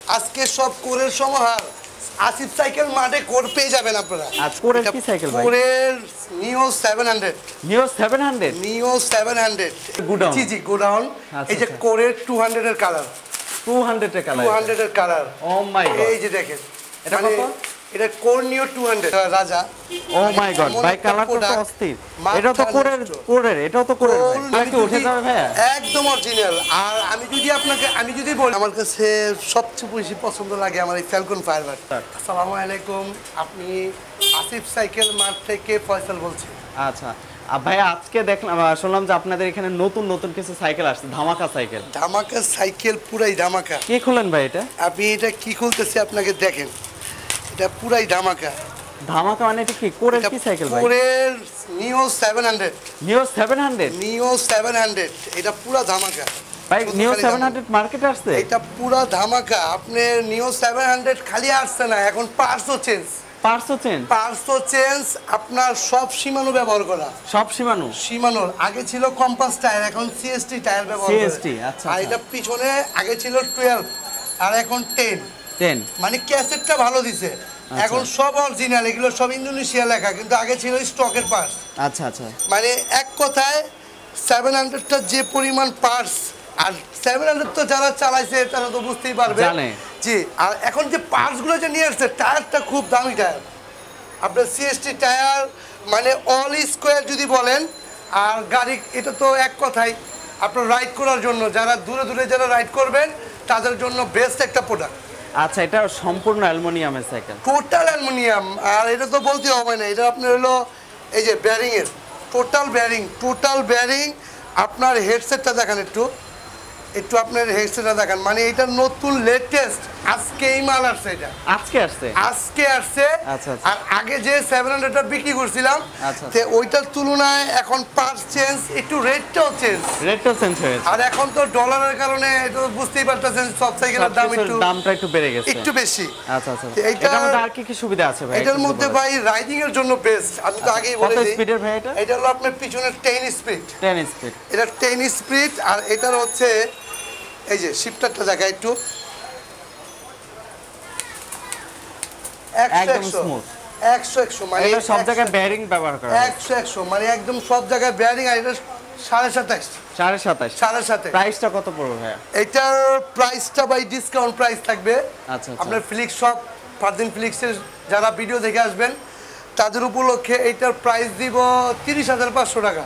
আজকে সব কোরের সমাহার আসিফ সাইকেল মাঠে কোর পেয়ে যাবেন আপনারা। আচ্ছা কোরের কি সাইকেল ভাই? কোরের নিও 700 নিও 700 গোডাউন। জি জি গোডাউন। এই যে কোরের 200 এর কালার 200 এর কালার 200 এর কালার। ও মাই গড, এই যে দেখেন এটা কত? এটা কোর নিও 200 রাজা। ও মাই গড ভাই, কালারটা তো অস্থির। এটা তো কোরের এটাও তো কোরের ভাই। এটা কি উঠে যাবে ভাই? একদম অরিজিনাল। আর আমি যদি বলি আমার কাছে সবচেয়ে বেশি পছন্দ লাগে আমার এই ফ্যালকন ফায়ারবার্ড। আসসালামু আলাইকুম, আপনি আসিফ সাইকেল মার্ট থেকে ফয়সাল বলছি। আচ্ছা ভাই, আজকে দেখলাম শুনলাম যে আপনাদের এখানে নতুন নতুন কিছু সাইকেল আসছে, ধামাকা সাইকেল। ধামাকা সাইকেল, পুরাই ধামাকা। কি খুলেন ভাই এটা? আপনি এটা কি খুলতেছে আপনাকে দেখেন, এটা পুরাই ধামাকা। ধামাকা মানে এটা কি কোরের কি সাইকেল ভাই? কোরের নিও 700 নিও 700 এটা পুরা ধামাকা ভাই। নিও 700 মার্কেটে আসছে? এটা পুরা ধামাকা। আপনি নিও 700 খালি আসছে না, এখন পার্টসও চেঞ্জ। আপনার সব সীমানো ব্যবহার করা, সব সীমানোর আগে ছিল কম্পাস টায়ার, এখন সিএসটি টায়ার ব্যবহার করে। সিএসটি, আচ্ছা। আর এটা পিছনে আগে ছিল 12 আর এখন 10 মানে ক্যাসেটটা ভালো দিছে। এখন সব অরিজিনাল, এগুলো সব ইন্দোনেশিয়া লেখা, কিন্তু আগে ছিল স্টকের পার্টস। আচ্ছা আচ্ছা, মানে এক কথায় 700টা যে পরিমাণ পার্টস, আর 700 তো যারা চালাইছে তারা তো বুঝতেই পারবে জানে। জি। আর এখন যে পার্টসগুলো যে নিয়ে আসছে, টায়ারটা খুব দামি টায়ার। আপনার সিএসটি টায়ার মানে অল স্কোয়ার যদি বলেন। আর গাড়ি এটা তো এক কথাই আপনার রাইড করার জন্য, যারা দূরে যারা রাইড করবেন তাদের জন্য বেস্ট একটা প্রোডাক্ট। আচ্ছা, এটা সম্পূর্ণ অ্যালুমিনিয়ামের সাইকেল, টোটাল অ্যালুমিনিয়াম। আর এটা তো বলতে হবে না, এটা আপনার হলো এই যে ব্যারিংয়ের টোটাল ব্যারিং। আপনার হেডসেটটা দেখান একটু আপনার হেডসেটটা দেখান। মানে এটা নতুন লেটেস্ট, আজকেই মাল আসছে। এটা আজকে আসছে। আচ্ছা। আর আগে যে 700টা বিক্রি করছিলাম, তে ওইটার তুলনায় এখন পার্টস চেঞ্জ, একটু রেটটাও চেঞ্জ হয়েছে। আর এখন তো ডলারের কারণে এটা বুঝতেই পারতেছেন, সব সাইকেলের দামটা একটু বেড়ে গেছে, একটু বেশি। আচ্ছা। এটার মধ্যে আর কি সুবিধা আছে ভাই? এটার মধ্যে ভাই রাইডিং এর জন্য বেস্ট। আমি তো আগেই বলে দিই। কত স্পিডের ভাই এটা? এটা হলো আপনার পিছনে 10 স্পিড। এটা 10 স্পিড। আর এটার হচ্ছে এই যে শিফটারটা দেখা একটু, একদম স্মুথ, 100 মানে সব জায়গায় বেয়ারিং ব্যবহার করা 100 মানে একদম সব জায়গায় বেয়ারিং। আর এটা 27.5 প্রাইসটা কত পড়বে ভাই? এটার প্রাইসটা বাই ডিসকাউন্ট প্রাইস থাকবে। আচ্ছা। আপনার ফ্লিক্স শপ, ফারদিন ফ্লিক্সের যারা ভিডিও দেখে আসবেন তাদের উপলক্ষে এইটার প্রাইস দিব 30,500 টাকা।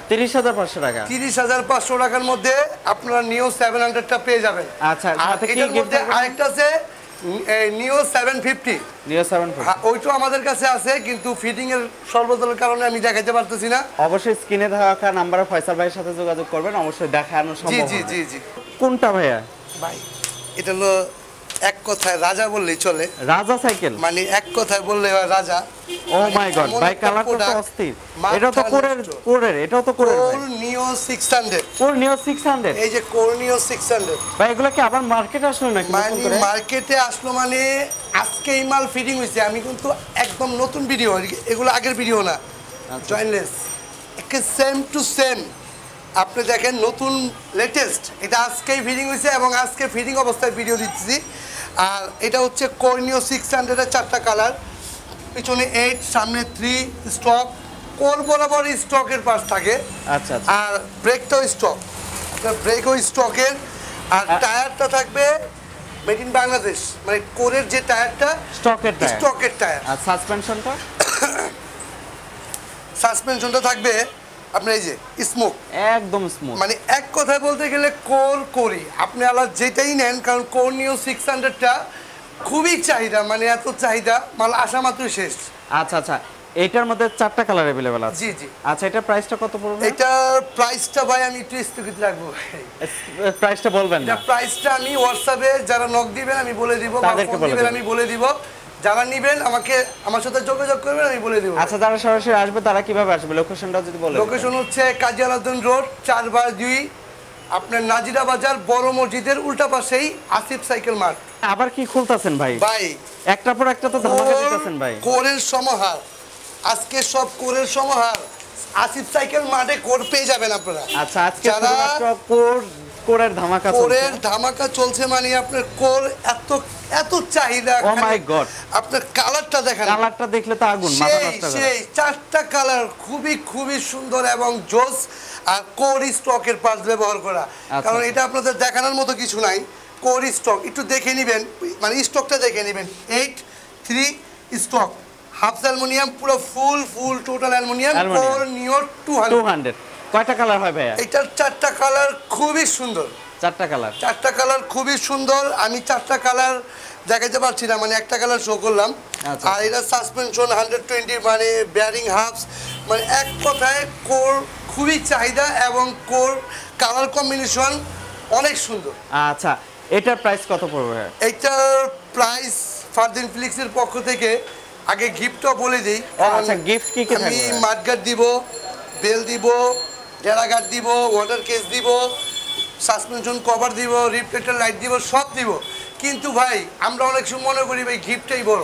30,500 টাকার মধ্যে আপনারা নিও 700টা পেয়ে যাবেন। আচ্ছা, এটার মধ্যে আরেকটা আছে নিও 750। ওইটা আমাদের কাছে আছে, কিন্তু ফিটিং এর সর্বদলের কারণে আমি দেখাইতে পারতেছি না। অবশ্যই স্ক্রিনে থাকা নাম্বারে ফয়সাল ভাইয়ের সাথে যোগাযোগ করবেন, অবশ্যই দেখানো সম্ভব হবে। জি। কোনটা ভাইয়া? ভাই এটা হলো এক কথায় রাজা বললেই চলে, রাজা সাইকেল। মানে এক কথায় বললে রাজা। ও মাই গড ভাই, কালারটা তো অস্থির। এটা তো কোরের এটাও তো কোরের ভাই। নিও 600 এই যে কোর নিও 600 ভাই, এগুলা কি আবার মার্কেটে আসলো নাকি? মানে মার্কেটে আসলো, মানে আজকে এই মাল ফিটিং হইছে। আমি কিন্তু একদম নতুন ভিডিও, এগুলো আগের ভিডিও না, জয়েনলেস, সেম টু সেম। আপনি দেখেন নতুন লেটেস্ট, এটা আজকেই ফিটিং হয়েছে এবং আজকে ফিটিং অবস্থায় ভিডিও দিচ্ছি। আর এটা হচ্ছে কোরনিও 600 এর 4টা কালার, পিছনে 8, সামনে 3 স্টক। কোর বরাবর স্টকের পাশ থাকে। আচ্ছা। আর ব্রেকটাও স্টকের। আর টায়ারটা থাকবে মেড ইন বাংলাদেশ, মানে কোরের যে টায়ারটা স্টকের টায়ার। আর সাসপেনশনটা থাকবে আপনার এই যে স্মোক, একদম স্মুথ। মানে এক কথায় বলতে গেলে কোরই আপনি আলাদা যেটাই নেন, কারণ কোর নিও 600টা খুবই চাহিদা, মানে এত চাহিদা, মাল আসা মাত্রই শেষ। আচ্ছা, এটার মধ্যে 4টা কালার अवेलेबल আছে। জি। আচ্ছা, এটা প্রাইসটা কত পড়বে? এটার প্রাইসটা ভাই আমি একটু স্থগিত রাখবো। প্রাইসটা বলবেন না? প্রাইসটা আমি হোয়াটসঅ্যাপে যারা নক দিবেন আমি বলে দিব, আমি বলে দিব। যারা নিবেন আমার সাথে যোগাযোগ করবেন, আমি বলে দিব। আচ্ছা, যারা সরাসরি আসবে তারা কিভাবে আসবে? লোকেশনটা যদি বলেন। লোকেশন হচ্ছে কাজী আলাউদ্দিন রোড 4/2, আপনার নাজিরা বাজার বড় মসজিদের উল্টা পাশেই আসিফ সাইকেল মার্ট। আবার কি খুলতাছেন ভাই? একটার পর একটা তো ধামাকা দিতেছেন ভাই। কোরের সমাহার, আজকে সব কোরের সমাহার আসিফ সাইকেল মার্টে কোর পেয়ে যাবেন আপনারা। আচ্ছা, আজকে শুধুমাত্র কোর কোরের ধামাকা চলছে। কোরের ধামাকা চলছে মানে আপনার কোর এত এত চাহিদা। ও মাই গড, আপনার কালারটা দেখেন, কালারটা দেখলে তো আগুন, মাথা নষ্ট করে। সেই চারটা কালার খুবই খুবই সুন্দর এবং জোস। আর কোর স্টকের পার্টস ব্যবহার করা, কারণ এটা আপনাদের দেখানোর মতো কিছু নাই। কোর স্টক একটু দেখে নেবেন, মানে স্টকটা দেখে নেবেন। 8-3 স্টক, হাফ অ্যালুমিনিয়াম, পুরো ফুল টোটাল অ্যালুমিনিয়াম। কোর নিও 200। কয়টা কালার হয় ভাইয়া? এটার চারটা কালার খুবই সুন্দর। চারটা কালার খুবই সুন্দর। আমি চারটা কালার দেখাতে পারছি না, মানে একটা কালার শো করলাম। আর এটা সাসপেনশন 120, মানে বেয়ারিং হাফস, মানে এক কথায় কোর খুবই চাহিদা এবং কোর কালার কম্বিনেশন অনেক সুন্দর। আচ্ছা, এটার প্রাইস কত পড়বে? এইটার প্রাইস ফারদিন ফ্লিক্সের পক্ষ থেকে আগে গিফটও বলে দিই। আচ্ছা, গিফট কি কি থাকবে? আমি মাডগার্ড দিব, বেল দিব, ডেরাগার্ড দিব, ওয়াটার কেস দিব, সাসপেনশন কভার দিব, রিফ্লেক্টর লাইট দিব, সব দিব। কিন্তু ভাই আমরা অনেক সময় মনে করি ভাই গিফটটাই বড়,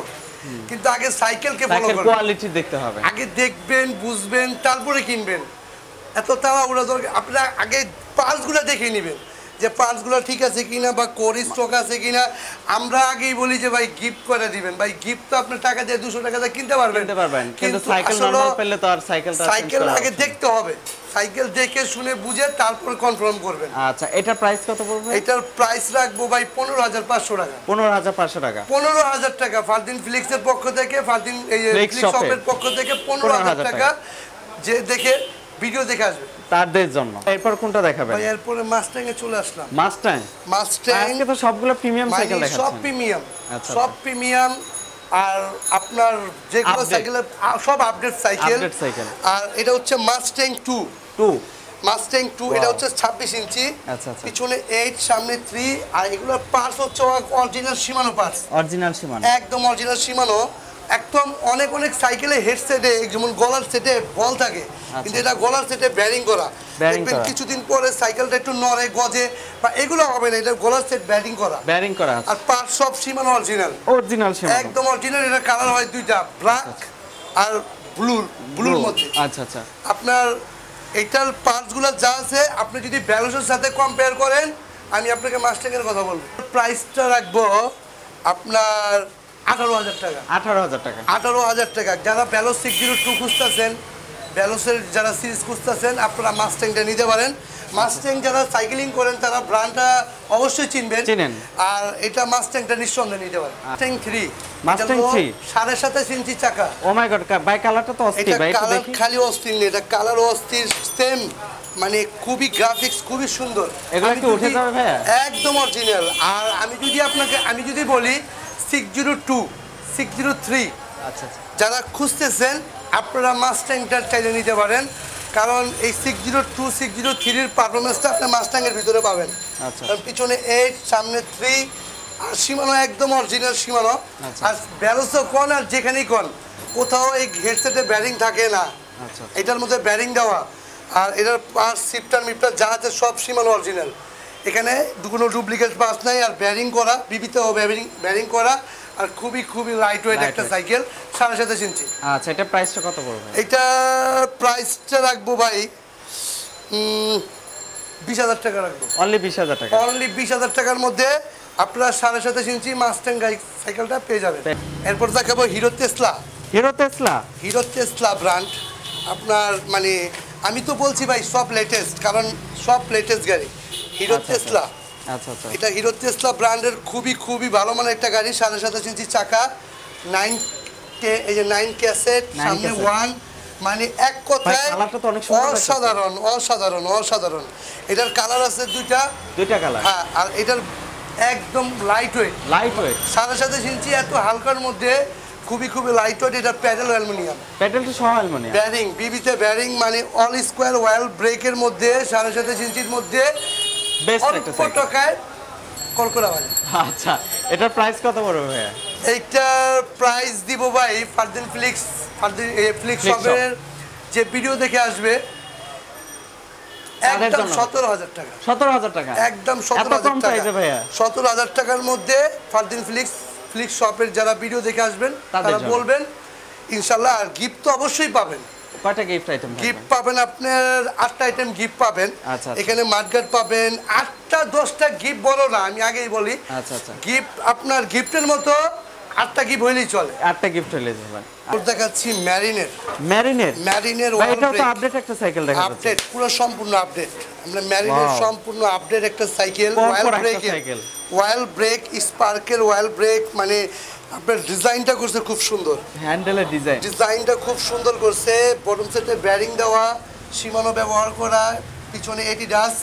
কিন্তু আগে সাইকেলকে ফলো করবেন, কোয়ালিটি দেখতে হবে। আগে দেখবেন, বুঝবেন, তারপরে কিনবেন। এত তাড়াহুড়া দরকার। আপনারা আগে পার্টসগুলো দেখে নেবেন যে পার্টসগুলো ঠিক আছে কিনা বা কোর স্টক আছে কিনা। আমরা আগেই বলি যে ভাই গিফট করে দিবেন। ভাই গিফট তো আপনার টাকা দিয়ে 200 টাকা দিয়ে কিনতে পারবেন, কিন্তু সাইকেল নরমাল পেলে তো আর সাইকেল আগে দেখতে হবে। সাইকেল দেখে শুনে বুঝে তারপর কনফার্ম করবেন। আচ্ছা, এটার প্রাইস কত পড়বে? এটার প্রাইস রাখবো ভাই 15,500 টাকা। 15,500 টাকা। 15,000 টাকা ফারদিন ফ্লিক্সের পক্ষ থেকে, ফারদিন ফ্লিক্স শপের পক্ষ থেকে 15,000 টাকা। যে দেখে ভিডিও দেখে আসবে তাদের জন্য। এরপর কোনটা দেখাবেন? ভাই এরপরে মাস্টাং এ চলে আসলাম। মাস্টাং আজকে তো সবগুলো প্রিমিয়াম সাইকেল দেখাচ্ছেন। সব প্রিমিয়াম, আচ্ছা, সব প্রিমিয়াম। আর আপনার যেগুলো সাইকেল সব আপডেট সাইকেল। আর এটা হচ্ছে মাস্টাং 2। মাস্টাং 2 এটা হচ্ছে 26 ইঞ্চি। আচ্ছা, পিছনে 8, সামনে 3। আর এগুলোর পার্টস হচ্ছে অরিজিনাল শিমানো পার্টস, একদম অরিজিনাল শিমানো। একদম অনেক সাইকেলে হেডসেটে যেমন গলার সেটে বল থাকে, কিন্তু এটা গলার সেটে ব্যারিং করা। দেখবেন কিছুদিন পরে সাইকেলটা একটু নড়ে গজে, বা এগুলো হবে না, এটা গলার সেট ব্যারিং করা। আর পার্ট সব শিমানো অরিজিনাল একদম অরিজিনাল। এটা কালার হয় দুইটা, ব্ল্যাক আর ব্লুর মধ্যে। আচ্ছা, আপনার এইটার পার্টসগুলো যা আছে আপনি যদি ব্যালোসের সাথে কম্পেয়ার করেন, আমি আপনাকে মাস্টাংয়ের কথা বলবো। প্রাইসটা রাখবো আপনার 18,000 টাকা। 18,000 টাকা। যারা ব্যালোস 602 খুঁজতেছেন, ব্যালোসের যারা সিরিজ খুঁজতেছেন, আপনারা মাস্টাংটা নিতে পারেন। মাস্টাং যারা সাইকেলিং করেন তারা ব্র্যান্ডটা অবশ্যই চিনবেন। আর এটা মাস্টাংটা নিঃসন্দেহে নিতে পারেন। মাস্টাং 3 7.5 ইঞ্চি চাকা। ও মাই গড, ভাই কালারটা তো অস্থির ভাই, একটু দেখি। খালি অস্থির নেই, এটা কালার অস্থির সেম, মানে খুবই গ্রাফিক্স খুবই সুন্দর। এগুলো কি উঠে যাবে ভাই? একদম অরিজিনাল। আর আমি যদি বলি 602, 603, আচ্ছা, যারা খুঁজতেছেন আপনারা মাস্টাংটা চাইলে নিতে পারেন, কারণ এই 602, 603 এর পারফরমেন্সটা আপনি মাস্টাংয়ের ভিতরে পাবেন। কারণ পিছনে 8, সামনে 3, আর সীমানো একদম অরিজিনাল সীমানো। আর ব্যালোসও কোন আর যেখানেই কোন কোথাও এই হেডসেটে ব্যারিং থাকে না, এটার মধ্যে ব্যারিং দেওয়া। আর এটার পার্টস শিফটার মিফটার যা আছে সব সীমানো অরিজিনাল। এখানে কোনো ডুপ্লিকেট পার্টস নাই। আর ব্যারিং করা, বিবিতেও ব্যারিং করা। আর খুবই লাইট ওয়েট একটা সাইকেল, 7.5 ইঞ্চি। আচ্ছা, এটা প্রাইসটা কত পড়বে? এটা প্রাইসটা রাখবো ভাই 20,000 টাকা রাখবো। অনলি 20,000 টাকা। অনলি 20,000 টাকার মধ্যে আপনারা 7.5 ইঞ্চি মাস্টাং সাইকেলটা পেয়ে যাবেন। এরপর দেখাবো হিরো টেসলা ব্র্যান্ড। আপনার মানে আমি তো বলছি ভাই সব লেটেস্ট, কারণ সব লেটেস্ট গাড়ি হিরো টেসলা। এটা হিরো টেসলা ব্র্যান্ডের খুবই ভালো মানের একটা গাড়ি। 7.5 ইঞ্চি চাকা, 9 ক্যাসেট, সামনে 1, মানে এক কথায় অসাধারণ। এটার কালার আছে দুইটা কালার। হ্যাঁ, আর এটার একদম লাইট ওয়েট। 7.5 ইঞ্চি এত হালকার মধ্যে খুবই লাইট ওয়েট। এটা প্যাডেল অ্যালুমিনিয়াম, ব্যারিং বিবিতে ব্যারিং, মানে অল স্কোয়ার ওয়েল ব্রেকের মধ্যে 7.5 ইঞ্চির মধ্যে অল্প টাকায় কলকরা বাজে। আচ্ছা, এটার প্রাইস কত পড়বে ভাইয়া? এইটার প্রাইস দিব ভাই ফারদিন ফ্লিক্স শপের যে ভিডিও দেখে আসবে একদম 17,000 টাকা। 17,000 টাকা একদম 17,000 টাকা। 17,000 টাকার মধ্যে ফারদিন ফ্লিক্স শপের যারা ভিডিও দেখে আসবেন তারা বলবেন ইনশাল্লাহ। আর গিফট তো অবশ্যই পাবেন, কয়টা গিফট আইটেম গিফট পাবেন আপনার 8টা আইটেম গিফট পাবেন। আচ্ছা, এখানে মাডগার্ড পাবেন 8টা 10টা গিফট বড় না, আমি আগেই বলি। আচ্ছা আচ্ছা, গিফট আপনার গিফটের মতো 8টা গিফট হইলেই চলে। 8টা গিফট হইলে যাবে। দেখাচ্ছি ম্যারিনের এটা তো আপডেট একটা সাইকেল দেখা যাচ্ছে। আপডেট, পুরো সম্পূর্ণ আপডেট। আমরা ম্যারিনের সম্পূর্ণ আপডেট একটা সাইকেল, ওয়াইল ব্রেক স্পার্কের ওয়াইল ব্রেক, মানে আপনার ডিজাইনটা করছে খুব সুন্দর, হ্যান্ডেলের ডিজাইনটা খুব সুন্দর করছে। বটম সেটে ব্যারিং দেওয়া, সীমানো ব্যবহার করা, পিছনে এডিডাস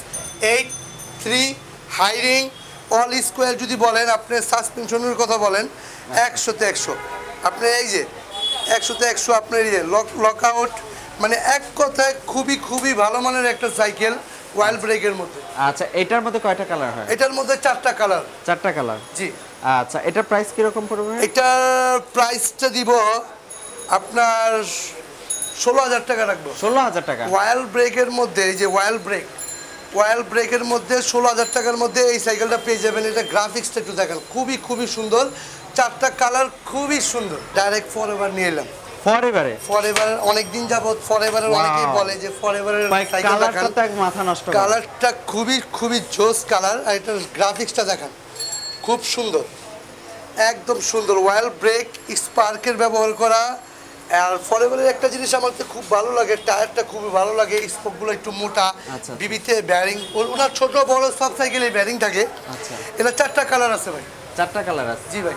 83 হাইরিং অল স্কোয়ার। যদি বলেন আপনি সাসপেনশনের কথা বলেন 100তে 100, আপনি এই যে 100তে 100 আপনার এই যে লক আউট, মানে এক কথায় খুবই খুবই ভালো মানের একটা সাইকেল ওয়াইল ব্রেকের মধ্যে। আচ্ছা, এটার মধ্যে কয়টা কালার হয়? এটার মধ্যে 4টা কালার। 4টা কালার, জি। আচ্ছা, এটার প্রাইস কি রকম পড়বে? এটার প্রাইসটা দিব আপনার 16,000 টাকা রাখবো। 16,000 টাকা। ওয়াইল ব্রেকের মধ্যে, এই যে ওয়াইল ব্রেকের মধ্যে 16,000 টাকার মধ্যে এই সাইকেলটা পেয়ে যাবেন। এটা গ্রাফিক্সটা একটু দেখেন, খুবই খুবই সুন্দর, 4টা কালার খুবই সুন্দর। ডাইরেক্ট ফরএভার নিয়ে এলাম। ফরএভার অনেকদিন যাবত ফরএভারের অনেকেই বলে যে ফরএভারের সাইকেল দেখেন, মাথা নষ্ট, কালারটা খুবই খুবই জোস কালার। আর এটার গ্রাফিক্সটা দেখেন, খুব সুন্দর, একদম সুন্দর। ওয়াইল ব্রেক স্পার্কের ব্যবহার করা। আর ফরএভারের একটা জিনিস আমার তো খুব ভালো লাগে, টায়ারটা খুবই ভালো লাগে, স্পোকগুলো একটু মোটা, বিবিতে ব্যারিং, ওনার ছোট বড় সব সাইকেলে ব্যারিং থাকে। আচ্ছা, এটা 4টা কালার আছে ভাই। 4টা কালার আছে? জি ভাই।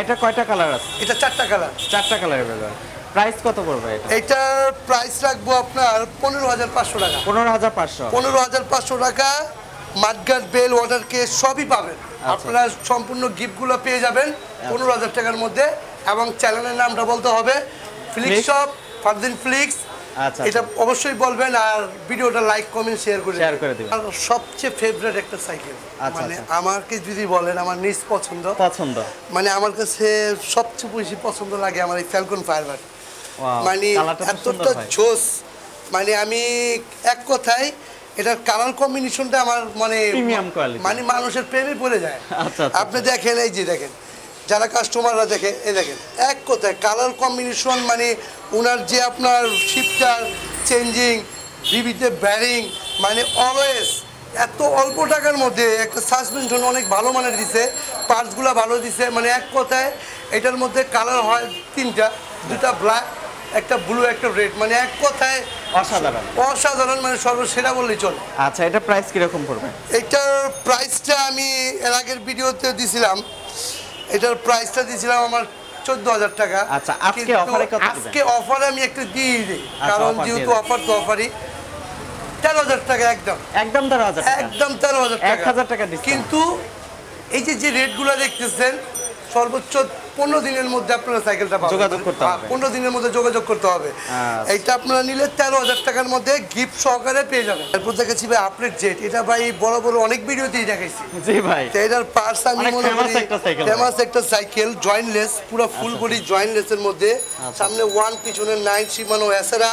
এটা কয়টা কালার আছে? এটা 4টা কালার। 4টা কালারের ব্যাপার। প্রাইস কত পড়বে এটা? এটার প্রাইস রাখবো আপনার 15,500 টাকা। 15,500 টাকা। মাডগার্ড বেল ওয়াটার কেস সবই পাবেন আপনারা, সম্পূর্ণ গিফটগুলো পেয়ে যাবেন 15,000 টাকার মধ্যে। এবং চ্যানেলের নামটা বলতে হবে ফ্লিক্স শপ, ফারদিন ফ্লিক্স। আচ্ছা, এটা অবশ্যই বলবেন, আর ভিডিওটা লাইক কমেন্ট শেয়ার করে দিবেন। আর সবচেয়ে ফেভারিট একটা সাইকেল, মানে আমাকে যদি বলেন আমার নিজ পছন্দ, মানে আমার কাছে সবচেয়ে বেশি পছন্দ লাগে আমার এই ফ্যালকন ফায়ারবার্ড। মানে এতটা জোস, মানে আমি এক কথায় এটার কালার কম্বিনেশনটা আমার মানে মানুষের প্রেমে পড়ে যায়। আপনি দেখেন, এই যে দেখেন, যারা কাস্টমাররা দেখে, এই দেখেন, এক কথায় কালার কম্বিনেশন, মানে ওনার যে আপনার শিফটার চেঞ্জিং, বিবিতে ব্যারিং, মানে অলওয়েজ এত অল্প টাকার মধ্যে একটা সাসপেনশন অনেক ভালো মানের দিছে, পার্টসগুলো ভালো দিছে। মানে এক কথায় এটার মধ্যে কালার হয় 3টা, 2টা ব্ল্যাক, একটা ব্লু, একটা রেড, মানে এক কথায় অসাধারণ, মানে সর্বসেরা বললেই চলে। আচ্ছা, এটা প্রাইস কিরকম পড়বে? এটার প্রাইসটা আমি এর আগের ভিডিওতে দিছিলাম, এটার প্রাইসটা দিছিলাম আমার 14,000 টাকা। আচ্ছা, আজকে অফারে আমি একটা দিয়ে দিই, কারণ যেহেতু অফার তো অফারই। 13,000 টাকা, একদম 13,000 টাকা, 1,000 টাকা। কিন্তু এই যে রেটগুলো দেখতেছেন, সর্বোচ্চ 15 দিনের মধ্যে আপনারা সাইকেলটা পাবেন। 15 দিনের মধ্যে যোগাযোগ করতে হবে। এইটা আপনারা নিলে 13,000 টাকার মধ্যে গিফট সহকারে পেয়ে যাবেন। এরপর দেখেছি ভাই আপডেট জেট, এটা ভাই বড় বড় অনেক ভিডিওতেই দেখাইছি। জি ভাই, এটার পার্টস আমি মনে করি ফেমাস একটা সাইকেল, জয়েন্টলেস, পুরো ফুল বডি জয়েন্টলেসের মধ্যে, সামনে 1, পিছনে 9, সীমানো এসেরা,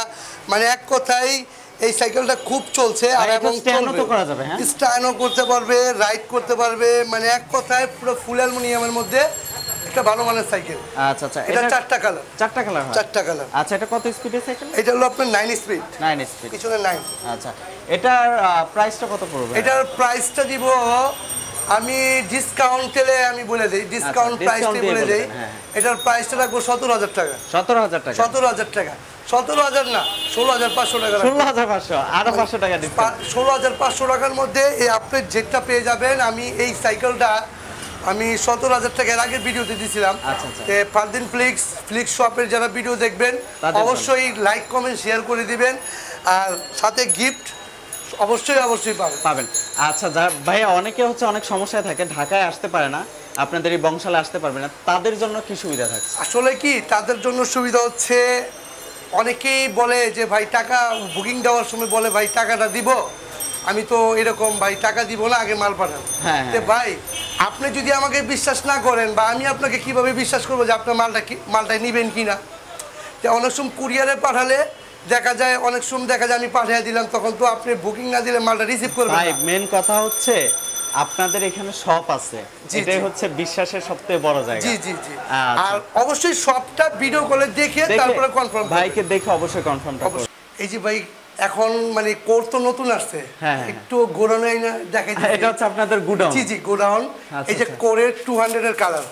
মানে এক কথায় এই সাইকেলটা খুব চলছে। আর এবং স্ট্যান্ডও করতে পারবে, রাইড করতে পারবে, মানে এক কথায় পুরো ফুল অ্যালুমিনিয়ামের মধ্যে একটা ভালো মানের সাইকেল। আচ্ছা আচ্ছা, এটা 4টা কালার। 4টা কালার হয়? 4টা কালার। আচ্ছা, এটা কত স্পিডের সাইকেল? এটা হলো আপনার 9 স্পিড। পিছনে 9। আচ্ছা, এটার প্রাইসটা কত পড়বে? এটার প্রাইসটা দিব আমি ডিসকাউন্টে, আমি বলে দেই, ডিসকাউন্ট প্রাইসটা বলে দেই। এটার প্রাইসটা রাখবো 17,000 টাকা। 17,000 টাকা? 17,000 টাকা, 17,000 না, 16,500 টাকা। 16,500, আরো 500 টাকা ডিসকাউন্ট। 16,500 টাকার মধ্যে এই আপডেট জেটটা পেয়ে যাবেন। আমি এই সাইকেলটা আমি 17,000 টাকা এর আগের ভিডিওতে দিয়েছিলাম। ফারদিন ফ্লিক্স শপের যারা ভিডিও দেখবেন অবশ্যই লাইক কমেন্ট শেয়ার করে দিবেন, আর সাথে গিফট অবশ্যই পাবেন। আচ্ছা ভাইয়া, অনেকে হচ্ছে অনেক সমস্যায় থাকে, ঢাকায় আসতে পারে না, আপনাদের এই বংশালে আসতে পারবে না, তাদের জন্য কি সুবিধা থাকে? আসলে কি তাদের জন্য সুবিধা হচ্ছে, অনেকেই বলে যে ভাই টাকা বুকিং দেওয়ার সময় বলে ভাই টাকাটা দিব, আমি তো এরকম ভাই টাকা দিব না, আগে মাল পাঠান। ভাই আপনি যদি আমাকে বিশ্বাস না করেন, বা আমি আপনাকে কিভাবে বিশ্বাস করবো যে আপনার মালটা নিবেন কিনা? অনেক সময় কুরিয়ারে পাঠালে দেখা যায়, অনেক সময় দেখা যায় আমি পাঠিয়ে দিলাম, তখন তো আপনি বুকিং না দিলে মালটা রিসিভ করবেন। ভাই মেন কথা হচ্ছে আপনাদের এখানে শপ আছে, এটাই হচ্ছে বিশ্বাসের সবচেয়ে বড় জায়গা। জি। আর অবশ্যই শপটা ভিডিও কলে দেখে তারপরে কনফার্ম, ভাইকে দেখে অবশ্যই কনফার্মটা করুন। এই যে ভাই এখন মানে কোর তো নতুন আসছে, হ্যাঁ। একটু গোডাউন না দেখাই দিচ্ছি। এটা হচ্ছে আপনাদের গুডাউন। জি গোডাউন। আচ্ছা, এই যে আচ্ছা। কোরের 200 এর কালার,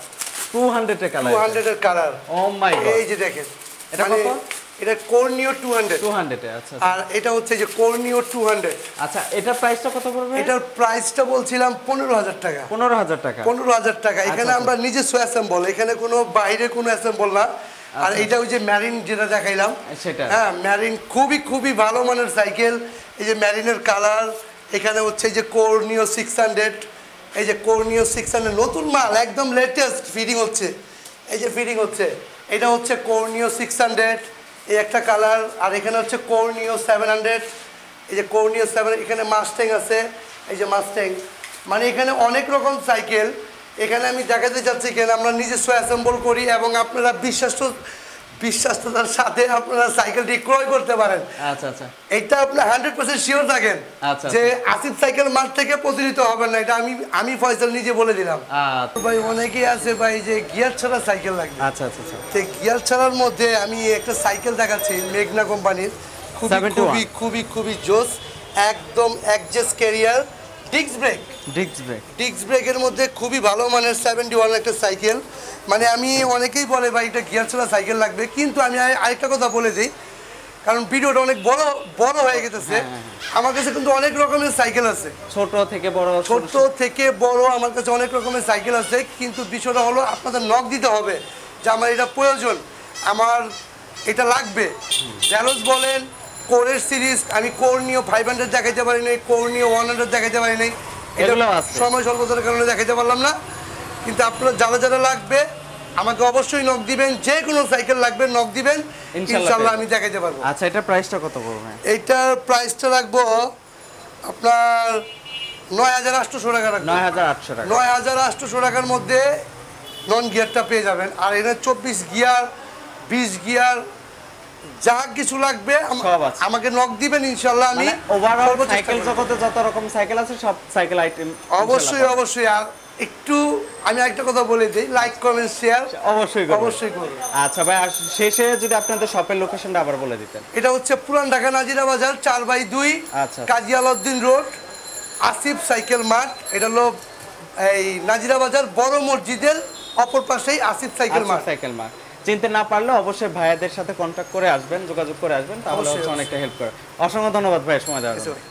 200 এর কালার। 200 এর কালার। ও মাই গড। এই যে দেখেন এটা মানে কত? এটা কোরনিও 200। 200 এ, আচ্ছা। আর এটা হচ্ছে যে কোরনিও 200। আচ্ছা, এটার প্রাইসটা কত পড়বে? এটার প্রাইসটা বলছিলাম 15,000 টাকা। 15,000 টাকা। 15,000 টাকা। এখানে আচ্ছা। আমরা নিজস্ব অ্যাসেম্বল, এখানে কোনো বাইরে কোনো অ্যাসেম্বল না। আর এটা ওই যে ম্যারিন যেটা দেখাইলাম সেটা। হ্যাঁ, ম্যারিন খুবই ভালো মানের সাইকেল। এই যে ম্যারিনের কালার, এখানে হচ্ছে এই যে কোরনিও 600, এই যে কোরনিও 600 নতুন মাল একদম লেটেস্ট ফিটিং হচ্ছে। এই যে ফিটিং হচ্ছে, এটা হচ্ছে কোরনিও 600, এই একটা কালার। আর এখানে হচ্ছে কোরনিও 700, এই যে কোরনিও 7, এখানে মাস্ট্যাং আছে, এই যে মাস্ট্যাং। মানে এখানে অনেক রকম সাইকেল এখানে আমি দেখাতে চাচ্ছি। এখানে আমরা নিজস্ব অ্যাসেম্বল করি এবং আপনারা বিশ্বাসতার সাথে আপনারা সাইকেলটি ক্রয় করতে পারেন। আচ্ছা। এটা আপনি 100% শিওর থাকেন আচ্ছা। যে আসিফ সাইকেল মার্ট থেকে প্রতিনিধিত হবেন না। এটা আমি ফয়সাল নিজে বলে দিলাম। ভাই অনেকেই আছে ভাই যে গিয়ার ছাড়া সাইকেল লাগবে। আচ্ছা। তো গিয়ার ছাড়ার মধ্যে আমি একটা সাইকেল দেখাচ্ছি মেঘনা কোম্পানির, খুবই জোস, একদম অ্যাডজাস্ট ক্যারিয়ার, ডিস্ক ব্রেকের মধ্যে খুবই ভালো মানের 71 একটা সাইকেল। মানে আমি অনেকেই বলে ভাই এটা গিয়ার ছাড়া সাইকেল লাগবে, কিন্তু আমি আরেকটা কথা বলে দিই, কারণ ভিডিওটা অনেক বড় হয়ে গেছে। আমার কাছে কিন্তু অনেক রকমের সাইকেল আছে, ছোট থেকে বড় আমার কাছে অনেক রকমের সাইকেল আছে। কিন্তু বিষয়টা হলো আপনাদের নক দিতে হবে যে আমার এটা প্রয়োজন, আমার এটা লাগবে। জ্যালোস বলেন, কোরের সিরিজ, আমি কোরনিও 500 দেখাইতে পারি নাই, কোরনিও 100 দেখাইতে পারি নাই, এটা সময় স্বল্পতার কারণে দেখাইতে পারলাম না। কিন্তু আপনারা যারা লাগবে আমাকে অবশ্যই নক দিবেন, যে কোনো সাইকেল লাগবে নক দিবেন, ইনশাআল্লাহ আমি দেখাইতে পারবো। আচ্ছা, এটার প্রাইসটা কত পড়বে? এইটার প্রাইসটা রাখবো আপনার 9,800 টাকা রাখবো। 9,800 টাকার মধ্যে নন গিয়ারটা পেয়ে যাবেন। আর এটা 24 গিয়ার, 20 গিয়ার, যা কিছু লাগবে আমাকে নক দিবেন, ইনশাআল্লাহ আমি ওভারঅল সাইকেল জগতে যত রকম সাইকেল আছে সব সাইকেল আইটেম অবশ্যই। আর একটু আমি একটা কথা বলে দিই, লাইক কমেন্ট শেয়ার অবশ্যই করুন। আচ্ছা ভাই, আর শেষে যদি আপনাদের শপের লোকেশনটা আবার বলে দিতেন। এটা হচ্ছে পুরান ঢাকা নাজিরা বাজার 4/2, আচ্ছা, Kazi Alauddin road, Asif cycle mart. এটা হলো এই নাজিরা বাজার বড় মসজিদের অপর পাশেই আসিফ সাইকেল মার্ট। চিনতে না পারলে অবশ্যই ভাইয়াদের সাথে কন্ট্যাক্ট করে আসবেন, যোগাযোগ করে আসবেন, তাহলে অনেকটা হেল্প করে। অসংখ্য ধন্যবাদ ভাই সময় দেওয়ার জন্য।